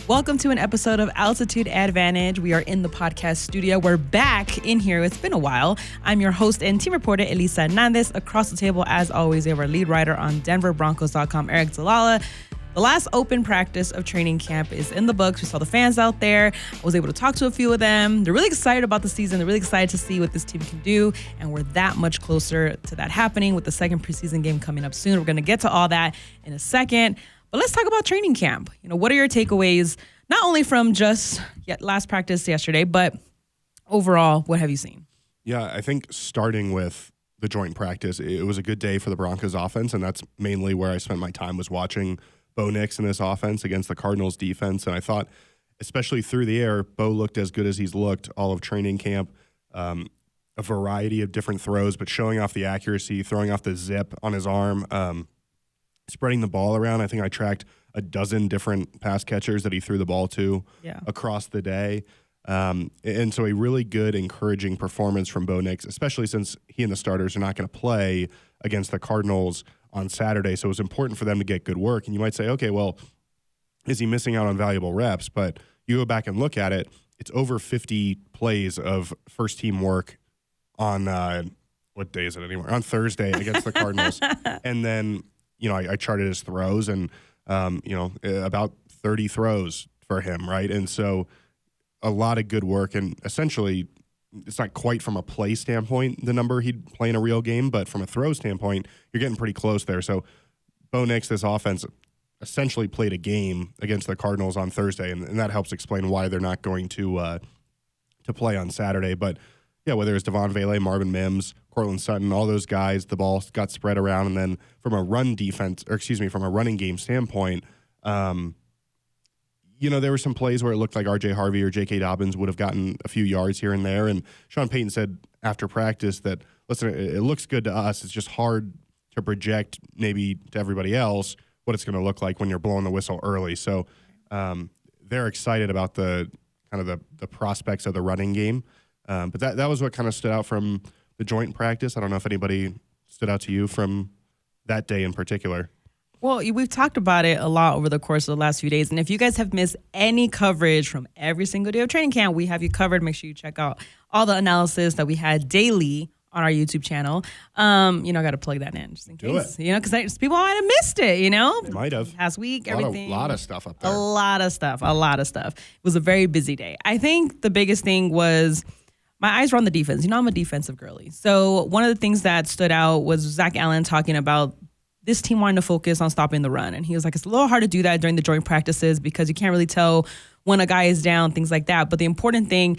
Welcome to an episode of Altitude Advantage. We are in the podcast studio. We're back in here. It's been a while. I'm your host and team reporter, Elisa Hernandez. Across the table, as always, we have our lead writer on DenverBroncos.com, Aric DiLalla. The last open practice of training camp is in the books. We saw the fans out there. I was able to talk to a few of them. They're really excited about the season. They're really excited to see what this team can do. And we're that much closer to that happening with the second preseason game coming up soon. We're going to get to all that in a second. But let's talk about training camp. What are your takeaways, not only from just last practice yesterday, but overall, what have you seen? Yeah, I think starting with the joint practice, it was a good day for the Broncos offense, and that's mainly where I spent my time was watching Bo Nix and this offense against the Cardinals defense. And I thought, especially through the air, Bo looked as good as he's looked all of training camp. A variety of different throws, but showing off the accuracy, throwing off the zip on his arm, spreading the ball around. I think I tracked a dozen different pass catchers that he threw the ball to across the day. And so a really good, encouraging performance from Bo Nix, especially since he and the starters are not going to play against the Cardinals on Saturday. So it was important for them to get good work. And you might say, okay, well, is he missing out on valuable reps? But you go back and look at it, it's over 50 plays of first-team work on, what day is it anymore? On Thursday against the Cardinals. And then, I charted his throws and, about 30 throws for him, right? And so a lot of good work. And essentially, it's not quite from a play standpoint the number he'd play in a real game, but from a throw standpoint, you're getting pretty close there. So Bo Nix, this offense, essentially played a game against the Cardinals on Thursday, and that helps explain why they're not going to play on Saturday. But yeah, whether it's Devon Vele, Marvin Mims, Cortland Sutton, all those guys, the ball got spread around. And then from a running game standpoint, there were some plays where it looked like R.J. Harvey or J.K. Dobbins would have gotten a few yards here and there. And Sean Payton said after practice that, listen, it looks good to us. It's just hard to project maybe to everybody else what it's going to look like when you're blowing the whistle early. So they're excited about the prospects of the running game. But that was what kind of stood out from the joint practice. I don't know if anybody stood out to you from that day in particular. Well, we've talked about it a lot over the course of the last few days. And if you guys have missed any coverage from every single day of training camp, we have you covered. Make sure you check out all the analysis that we had daily on our YouTube channel. I got to plug that in just in case. Because people might have missed it, They might have. Last week, everything. A lot of stuff up there. A lot of stuff. It was a very busy day. I think the biggest thing was my eyes were on the defense. I'm a defensive girly. So one of the things that stood out was Zach Allen talking about this team wanting to focus on stopping the run. And he was like, it's a little hard to do that during the joint practices because you can't really tell when a guy is down, things like that. But the important thing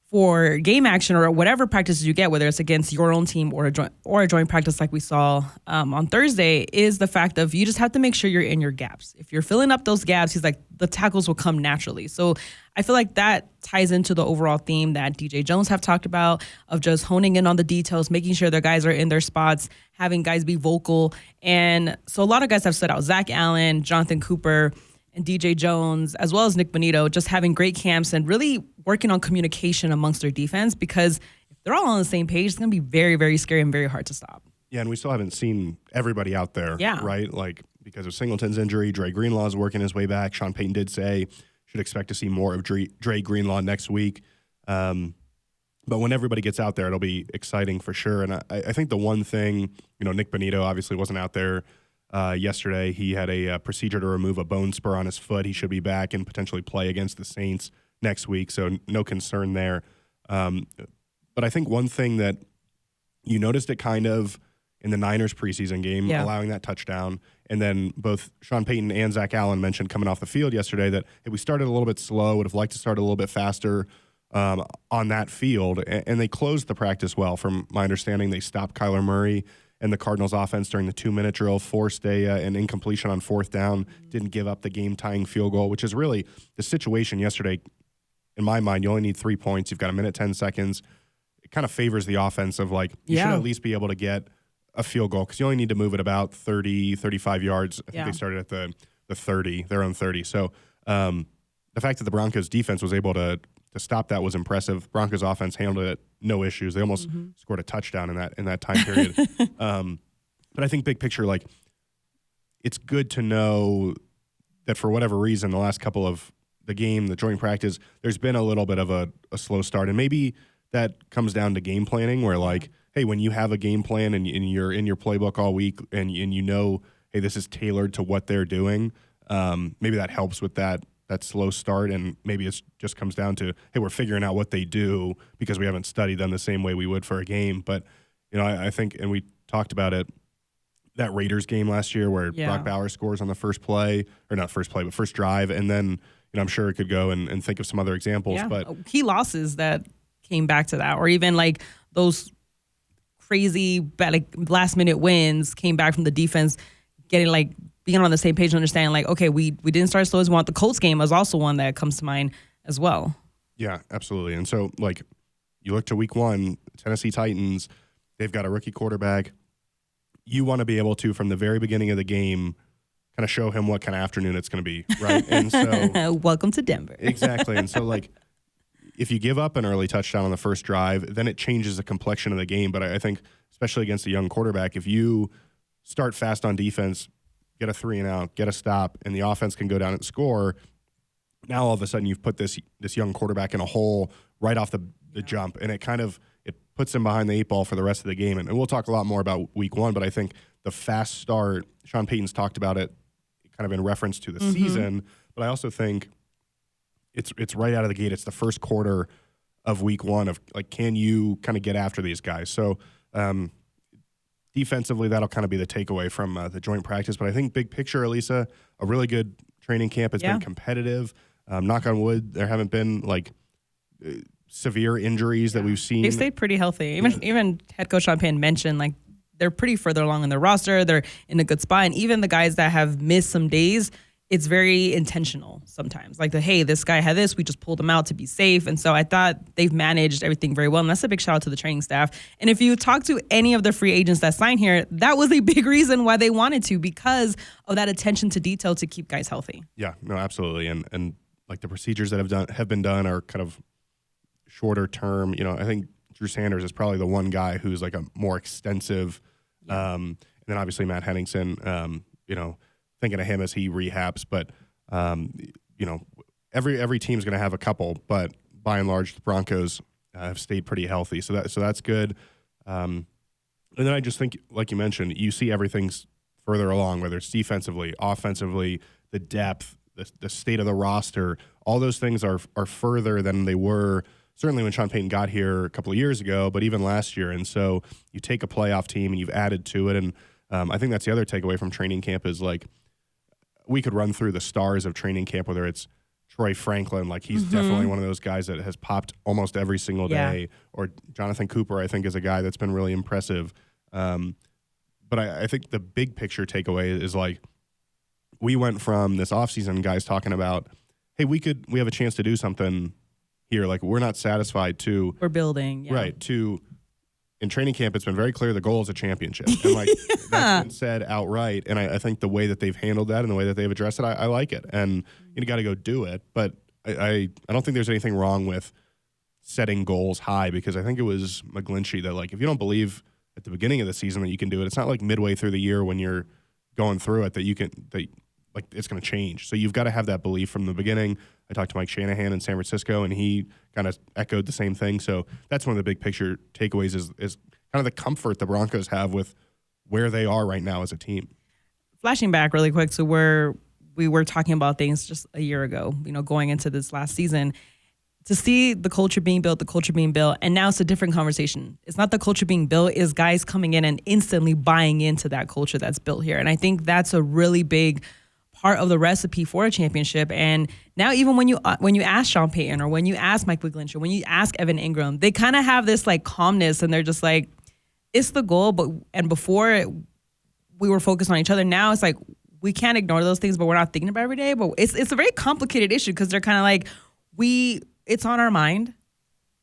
for game action or whatever practices you get, whether it's against your own team or a joint practice like we saw on Thursday, is the fact of you just have to make sure you're in your gaps. If you're filling up those gaps, he's like, the tackles will come naturally. So I feel like that ties into the overall theme that DJ Jones have talked about of just honing in on the details, making sure their guys are in their spots, having guys be vocal. And so a lot of guys have stood out. Zach Allen, Jonathan Cooper, and DJ Jones, as well as Nick Bonito, just having great camps and really working on communication amongst their defense, because if they're all on the same page, it's going to be very, very scary and very hard to stop. Yeah, and we still haven't seen everybody out there, right? Like, because of Singleton's injury, Dre Greenlaw's working his way back. Sean Payton did say should expect to see more of Dre Greenlaw next week. But when everybody gets out there, it'll be exciting for sure. And I think the one thing, Nick Bonito obviously wasn't out there yesterday. He had a procedure to remove a bone spur on his foot. He should be back and potentially play against the Saints next week, so no concern there. But I think one thing that you noticed it kind of in the Niners preseason game, allowing that touchdown, and then both Sean Payton and Zach Allen mentioned coming off the field yesterday that hey, we started a little bit slow, would have liked to start a little bit faster on that field, and they closed the practice well. From my understanding, they stopped Kyler Murray and the Cardinals offense during the 2-minute drill, forced an incompletion on fourth down, didn't give up the game-tying field goal, which is really the situation yesterday. In my mind, you only need 3 points. You've got 1 minute, 10 seconds. It kind of favors the offense of like, you should at least be able to get a field goal because you only need to move it about 30, 35 yards. I think they started at the 30, their own 30. So the fact that the Broncos defense was able to stop that was impressive. Broncos offense handled it, no issues. They almost scored a touchdown in that time period. But I think big picture, like, it's good to know that for whatever reason, the last couple of the game, the joint practice, there's been a little bit of a slow start. And maybe that comes down to game planning where like, hey, when you have a game plan and you're in your playbook all week and you know, hey, this is tailored to what they're doing, maybe that helps with that slow start. And maybe it just comes down to, hey, we're figuring out what they do because we haven't studied them the same way we would for a game. But, you know, I think, and we talked about it, that Raiders game last year where Brock Bowers scores on the first play, or not first play, but first drive. And then, you know, I'm sure it could go and think of some other examples. Yeah. But key losses that came back to that, or even like those crazy bad, like last minute wins came back from the defense getting like being on the same page and understanding like, okay, we didn't start as slow as we want. The Colts game was also one that comes to mind as well. Yeah, absolutely. And so like you look to week 1, Tennessee Titans, they've got a rookie quarterback. You want to be able to, from the very beginning of the game, kind of show him what kind of afternoon it's going to be, right? And so, welcome to Denver. Exactly. And so, like, if you give up an early touchdown on the first drive, then it changes the complexion of the game. But I think, especially against a young quarterback, if you start fast on defense, get a 3-and-out, get a stop, and the offense can go down and score, now all of a sudden you've put this young quarterback in a hole right off the jump, and it kind of puts him behind the 8 ball for the rest of the game. And we'll talk a lot more about week 1, but I think the fast start, Sean Payton's talked about it kind of in reference to the season, but I also think it's right out of the gate. It's the first quarter of week 1 of, like, can you kind of get after these guys? So defensively, that'll kind of be the takeaway from the joint practice. But I think big picture, Elisa, a really good training camp. It's been competitive. Knock on wood, there haven't been, like, severe injuries that we've seen. They've stayed pretty healthy. Even head coach Sean Payton mentioned like they're pretty further along in their roster. They're in a good spot. And even the guys that have missed some days, it's very intentional sometimes. Like hey, this guy had this, we just pulled him out to be safe. And so I thought they've managed everything very well. And that's a big shout out to the training staff. And if you talk to any of the free agents that signed here, that was a big reason why they wanted to, because of that attention to detail to keep guys healthy. Yeah, no, absolutely. And like the procedures that have been done are kind of shorter term. You know, I think Drew Sanders is probably the one guy who's like a more extensive, and then obviously Matt Henningsen, you know, thinking of him as he rehabs, but you know, every team's going to have a couple, but by and large the Broncos have stayed pretty healthy. So that's good. And then I just think, like you mentioned, you see everything's further along, whether it's defensively, offensively, the depth, the state of the roster, all those things are further than they were certainly when Sean Payton got here a couple of years ago, but even last year. And so you take a playoff team and you've added to it. And I think that's the other takeaway from training camp is, like, we could run through the stars of training camp, whether it's Troy Franklin, like he's definitely one of those guys that has popped almost every single day, or Jonathan Cooper, I think, is a guy that's been really impressive. But I think the big picture takeaway is, like, we went from this offseason guys talking about, hey, we have a chance to do something here. Like, we're not satisfied to. We're building. Yeah. Right. To, in training camp, it's been very clear the goal is a championship. And, like, that's been said outright. And I think the way that they've handled that and the way that they've addressed it, I like it. And you got to go do it. But I don't think there's anything wrong with setting goals high, because I think it was McGlinchey that, like, if you don't believe at the beginning of the season that you can do it, it's not like midway through the year when you're going through it that you can, like, it's going to change. So you've got to have that belief from the beginning. I talked to Mike Shanahan in San Francisco, and he kind of echoed the same thing. So that's one of the big picture takeaways is kind of the comfort the Broncos have with where they are right now as a team. Flashing back really quick to where we were talking about things just a year ago, you know, going into this last season, to see the culture being built, and now it's a different conversation. It's not the culture being built, it's guys coming in and instantly buying into that culture that's built here. And I think that's a really big part of the recipe for a championship. And now even when you ask Sean Payton, or when you ask Mike McGlinchey, or when you ask Evan Ingram, they kind of have this, like, calmness, and they're just like, it's the goal. And before we were focused on each other. Now it's like we can't ignore those things, but we're not thinking about it every day. But it's a very complicated issue, because they're kind of like, it's on our mind.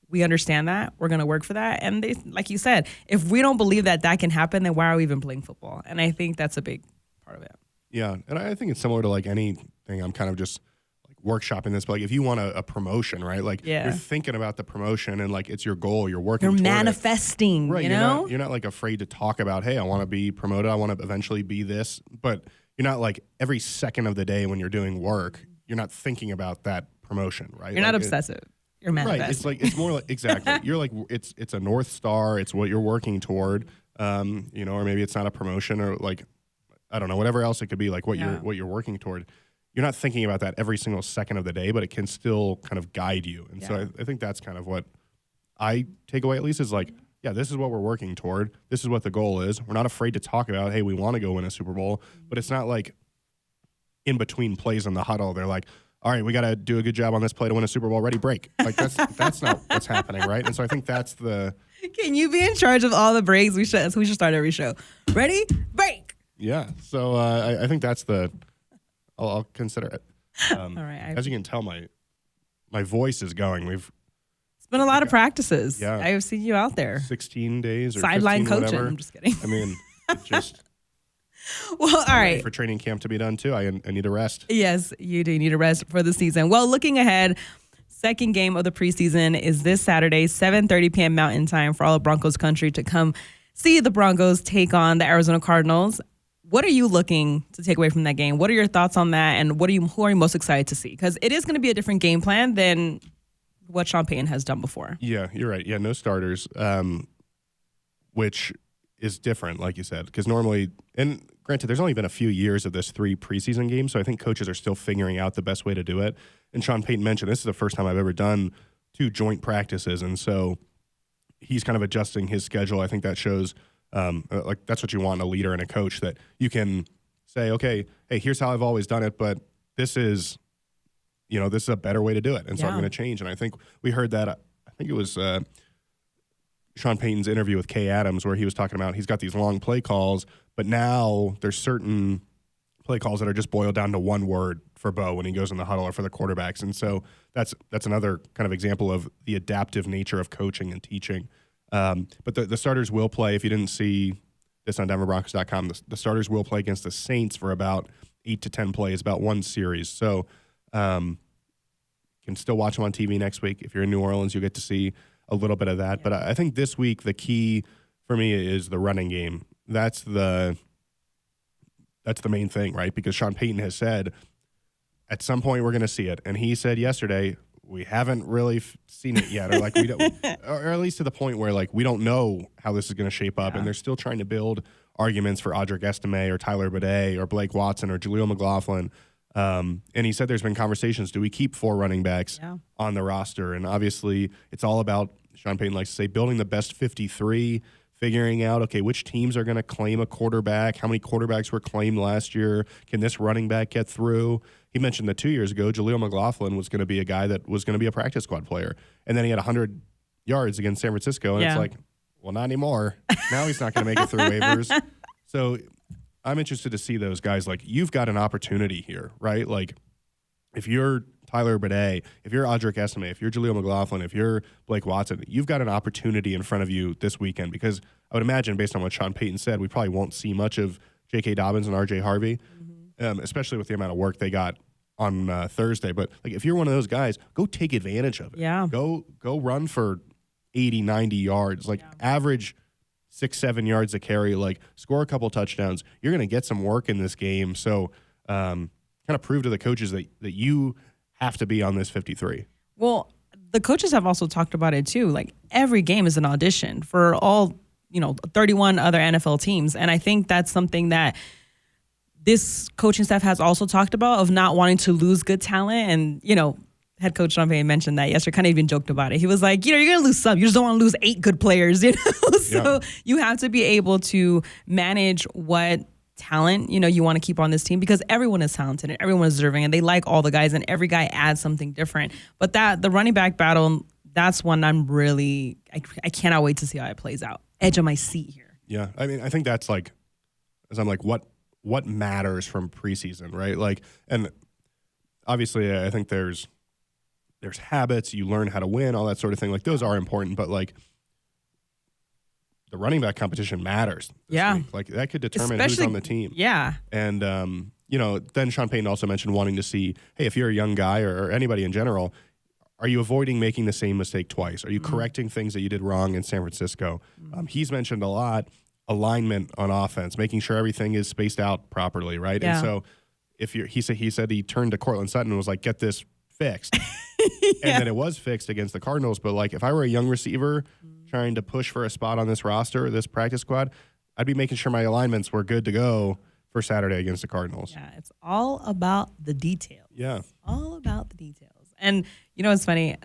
We understand that. We're going to work for that. And they, like you said, if we don't believe that can happen, then why are we even playing football? And I think that's a big part of it. Yeah, and I think it's similar to, like, anything. I'm kind of just, like, workshopping this. But, like, if you want a promotion, right? Like, you're thinking about the promotion, and, like, it's your goal. You're working toward manifesting, right, you know? You're not, like, afraid to talk about, hey, I want to be promoted. I want to eventually be this. But you're not, like, every second of the day when you're doing work, you're not thinking about that promotion, right? You're not Like, obsessive. You're manifesting. Right. It's more like exactly. You're like it's a North Star. It's what you're working toward. Or maybe it's not a promotion or like I don't know, whatever else it could be, like what you're working toward. You're not thinking about that every single second of the day, but it can still kind of guide you. And so I think that's kind of what I take away at least is like, yeah, this is what we're working toward. This is what the goal is. We're not afraid to talk about, hey, we want to go win a Super Bowl, but it's not like in between plays in the huddle. They're like, all right, we got to do a good job on this play to win a Super Bowl. Ready, break. Like that's not what's happening, right? And so I think that's the. Can you be in charge of all the breaks? We should start every show. Ready, break. Yeah. So I think that's the. I'll consider it. All right. As you can tell, my voice is going. It's been a lot of practices. Yeah. I have seen you out there. 16 days or sideline 15, coaching. whatever. I'm just kidding. I mean, just. Well, all right. For training camp to be done too, I need a rest. Yes, you do need a rest for the season. Well, looking ahead, second game of the preseason is this Saturday, 7:30 p.m. Mountain Time for all of Broncos country to come see the Broncos take on the Arizona Cardinals. What are you looking to take away from that game? What are your thoughts on that, and who are you most excited to see? Because it is going to be a different game plan than what Sean Payton has done before. Yeah, you're right. Yeah, no starters, which is different, like you said, because normally, and granted, there's only been a few years of this 3 preseason games, so I think coaches are still figuring out the best way to do it. And Sean Payton mentioned this is the first time I've ever done 2 joint practices, and so he's kind of adjusting his schedule. I think that shows. Like that's what you want in a leader and a coach, that you can say, okay, hey, here's how I've always done it, but this is a better way to do it. And so I'm going to change. And I think we heard that, I think it was Sean Payton's interview with Kay Adams where he was talking about he's got these long play calls, but now there's certain play calls that are just boiled down to one word for Bo when he goes in the huddle or for the quarterbacks. And so that's another kind of example of the adaptive nature of coaching and teaching. But the starters will play. If you didn't see this on DenverBroncos.com, the starters will play against the Saints for about 8 to 10 plays, about one series. So you can still watch them on TV next week. If you're in New Orleans, you'll get to see a little bit of that. Yeah. But I think this week the key for me is the running game. That's the main thing, right? Because Sean Payton has said at some point we're going to see it. And he said yesterday, we haven't really seen it yet, or like we don't, or at least to the point where like we don't know how this is going to shape up, and they're still trying to build arguments for Aric DiLalla or Tyler Bidet or Blake Watson or Jaleel McLaughlin. And he said there's been conversations: do we keep 4 running backs on the roster? And obviously, it's all about, Sean Payton likes to say, building the best 53. Figuring out, okay, which teams are going to claim a quarterback? How many quarterbacks were claimed last year? Can this running back get through? He mentioned that 2 years ago, Jaleel McLaughlin was going to be a guy that was going to be a practice squad player. And then he had 100 yards against San Francisco. And it's like, well, not anymore. Now he's not going to make it through waivers. So I'm interested to see those guys. Like, you've got an opportunity here, right? Like, if you're Tyler Bidet, if you're Audric Estime, if you're Jaleel McLaughlin, if you're Blake Watson, you've got an opportunity in front of you this weekend, because I would imagine, based on what Sean Payton said, we probably won't see much of J.K. Dobbins and R.J. Harvey, especially with the amount of work they got on Thursday. But like, if you're one of those guys, go take advantage of it. Yeah. Go run for 80, 90 yards, like average 6-7 yards a carry, like score a couple touchdowns. You're going to get some work in this game. So kind of prove to the coaches that you have to be on this 53. Well, the coaches have also talked about it too. Like, every game is an audition for all, 31 other NFL teams. And I think that's something that this coaching staff has also talked about, of not wanting to lose good talent. And, head coach Sean Payton mentioned that yesterday, kind of even joked about it. He was like, you're going to lose some. You just don't want to lose 8 good players, So you have to be able to manage what talent, you want to keep on this team, because everyone is talented and everyone is deserving, and they like all the guys, and every guy adds something different. But the running back battle, that's one I'm really, I cannot wait to see how it plays out. Edge of my seat here. Yeah. I mean, I think that's like, as I'm like, what matters from preseason, right? Like, and obviously I think there's habits, you learn how to win, all that sort of thing. Like, those are important, but like, the running back competition matters this week. Like, that could determine who's on the team. Yeah. And, then Sean Payton also mentioned wanting to see, hey, if you're a young guy or anybody in general, are you avoiding making the same mistake twice? Are you correcting things that you did wrong in San Francisco? He's mentioned a lot alignment on offense, making sure everything is spaced out properly, right? Yeah. And so he said he turned to Cortland Sutton and was like, get this fixed. And then it was fixed against the Cardinals. But like, if I were a young receiver trying to push for a spot on this roster, this practice squad, I'd be making sure my alignments were good to go for Saturday against the Cardinals. Yeah, it's all about the details. Yeah. It's all about the details. And you know what's funny?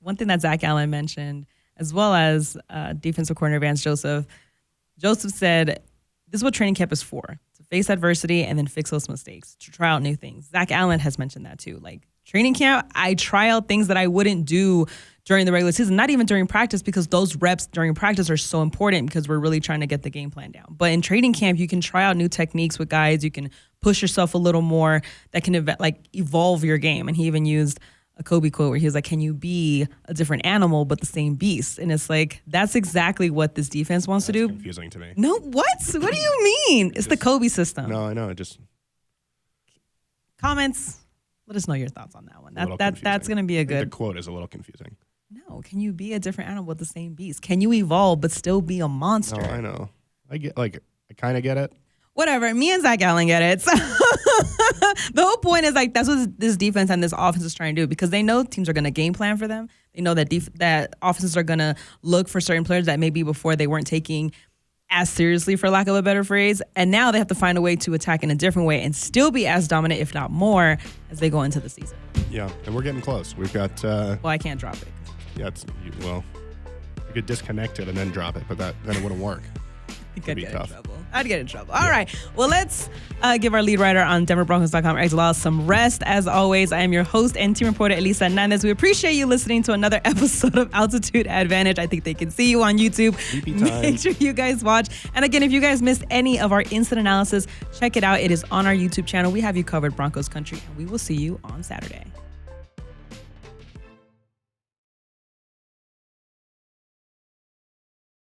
One thing that Zach Allen mentioned, as well as defensive coordinator Vance Joseph, Joseph said, this is what training camp is for, to face adversity and then fix those mistakes, to try out new things. Zach Allen has mentioned that too. Like, training camp, I try out things that I wouldn't do during the regular season, not even during practice, because those reps during practice are so important because we're really trying to get the game plan down. But in training camp, you can try out new techniques with guys. You can push yourself a little more that can evolve your game. And he even used a Kobe quote where he was like, can you be a different animal but the same beast? And it's like, that's exactly what this defense wants to do. Confusing to me. No, what? What do you mean? It's the Kobe system. No, I know. It just comments. Let us know your thoughts on that one. That's going to be a good. The quote is a little confusing. No, can you be a different animal with the same beast? Can you evolve but still be a monster? No, I know. I kind of get it. Whatever. Me and Zach Allen get it. So the whole point is that's what this defense and this offense is trying to do, because they know teams are going to game plan for them. They know that that offenses are going to look for certain players that maybe before they weren't taking as seriously, for lack of a better phrase. And now they have to find a way to attack in a different way and still be as dominant, if not more, as they go into the season. Yeah, and we're getting close. We've got... well, I can't drop it. Yeah, you could disconnect it and then drop it, but then it wouldn't work. I'd get in trouble. I'd get in trouble. All right. Well, let's give our lead writer on DenverBroncos.com, Aric DiLalla, some rest. As always, I am your host and team reporter, Elisa Hernandez. We appreciate you listening to another episode of Altitude Advantage. I think they can see you on YouTube. Make sure you guys watch. And again, if you guys missed any of our instant analysis, check it out. It is on our YouTube channel. We have you covered, Broncos Country, and we will see you on Saturday.